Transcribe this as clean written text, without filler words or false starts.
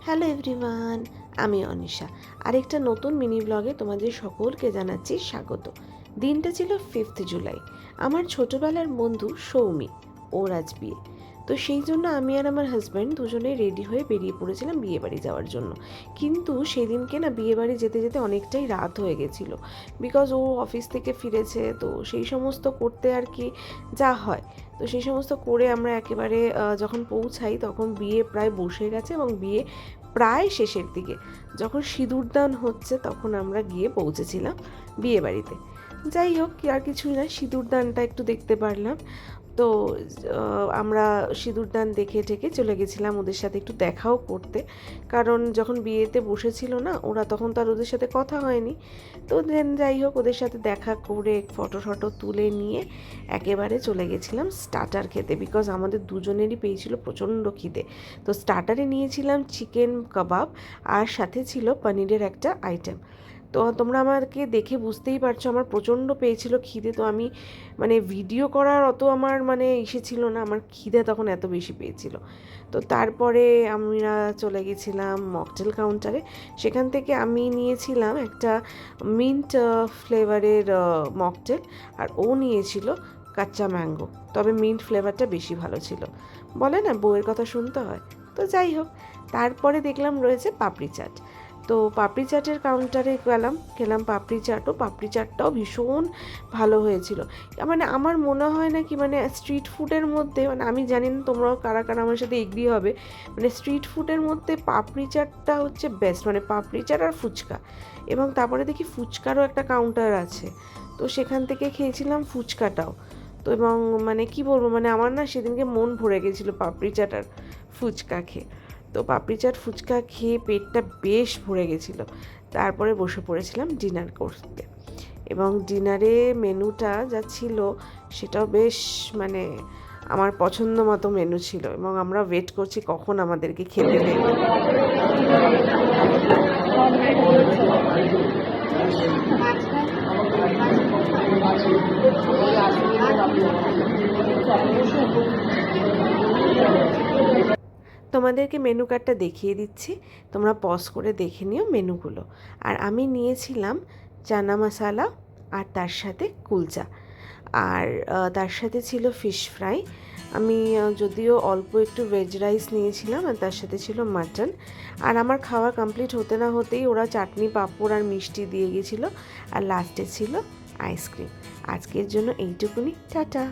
Hello everyone, আমি অনিশা। আরেকটা নতুন মিনি ব্লগে তোমাদের সকলকে জানাচ্ছি স্বাগত। দিনটা ছিল 5th জুলাই। আমার ছোটোবেলার বন্ধু সৌমি, ওর আজ বিয়ে। তো সেই জন্য আমি আর আমার হাজব্যান্ড দুজনেই রেডি হয়ে বেরিয়ে পড়েছিলাম বিয়েবাড়ি যাওয়ার জন্য। কিন্তু সেদিনকে না বিয়েবাড়ি যেতে যেতে অনেকটাই রাত হয়ে গেছিলো, বিকজ ও অফিস থেকে ফিরেছে, তো সেই সমস্ত করতে আর কি যা হয়। তো সেই সমস্ত করে আমরা একেবারে যখন পৌঁছাই তখন বিয়ে প্রায় বসে গেছে এবং বিয়ে প্রায় শেষের দিকে। যখন সিঁদুরদান হচ্ছে তখন আমরা গিয়ে পৌঁছেছিলাম বিয়েবাড়িতে। যাই হোক, কি আর কিছুই না, সিঁদুরদানটা একটু দেখতে পারলাম। তো আমরা সিঁদুরদান দেখে ঠেকে চলে গেছিলাম ওদের সাথে একটু দেখাও করতে, কারণ যখন বিয়েতে বসেছিল না ওরা, তখন তো আর ওদের সাথে কথা হয়নি। তো দেন যাই হোক, ওদের সাথে দেখা করে ফটো ফটো তুলে নিয়ে একেবারে চলে গেছিলাম স্টার্টার খেতে, বিকজ আমাদের দুজনেরই পেয়েছিল প্রচণ্ড খিদে। তো স্টার্টারে নিয়েছিলাম চিকেন কাবাব, আর সাথে ছিল পনিরের একটা আইটেম। তো তোমরা আমাকে দেখে বুঝতেই পারছো আমার প্রচণ্ড পেয়েছিল খিদে। তো আমি ভিডিও করার অত আমার ছিল না, আমার খিদে তখন এত বেশি পেয়েছিল। তো তারপরে আমরা চলে গেছিলাম মকটেল কাউন্টারে। সেখান থেকে আমি নিয়েছিলাম একটা মিন্ট ফ্লেভারের মকটেল, আর ও নিয়েছিল কাঁচা ম্যাঙ্গো। তবে মিন্ট ফ্লেভারটা বেশি ভালো ছিল। বলে না, বউয়ের কথা শুনতে হয়। তো যাই হোক, তারপরে দেখলাম রয়েছে পাপড়ি চাট। তো পাপড়ি চাটের কাউন্টারে খেলাম পাপড়ি চাটও। পাপড়ি চাটটাও ভীষণ ভালো হয়েছিল। আমার মনে হয় না কি স্ট্রিট ফুডের মধ্যে, আমি জানি না তোমরাও কারা কারা আমার সাথে এগ্রি হবে, স্ট্রিট ফুডের মধ্যে পাপড়ি চাটটা হচ্ছে বেস্ট। পাপড়ি চাট আর ফুচকা, এবং তারপরে দেখি ফুচকারও একটা কাউন্টার আছে। তো সেখান থেকে খেয়েছিলাম ফুচকাটাও। তো এবং কি বলবো, আমার না সেদিনকে মন ভরে গেছিলো পাপড়ি চাট আর ফুচকা খেয়ে। তো পাপড়ি চাট ফুচকা খেয়ে পেটটা বেশ ভরে গেছিলো। তারপরে বসে পড়েছিলাম ডিনার করতে, এবং ডিনারে মেনুটা যা ছিল সেটাও বেশ আমার পছন্দ মতো মেনু ছিল, এবং আমরা ওয়েট করছি কখন আমাদেরকে খেতে দেবে। তোমাদেরকে মেনু কার্ডটা দেখিয়ে দিচ্ছি, তোমরা পজ করে দেখে নিও মেনুগুলো। আর আমি নিয়েছিলাম চানা মশালা, আর তার সাথে কুলচা, আর তার সাথে ছিল ফিশ ফ্রাই। আমি যদিও অল্প একটু ভেজ রাইস নিয়েছিলাম, আর তার সাথে ছিল মাটন। আর আমার খাওয়া কমপ্লিট হতে না হতেই ওরা চাটনি, পাঁপড় আর মিষ্টি দিয়ে গেছিলো, আর লাস্টে ছিল আইসক্রিম। আজকের জন্য এইটুকুনি, টাটা।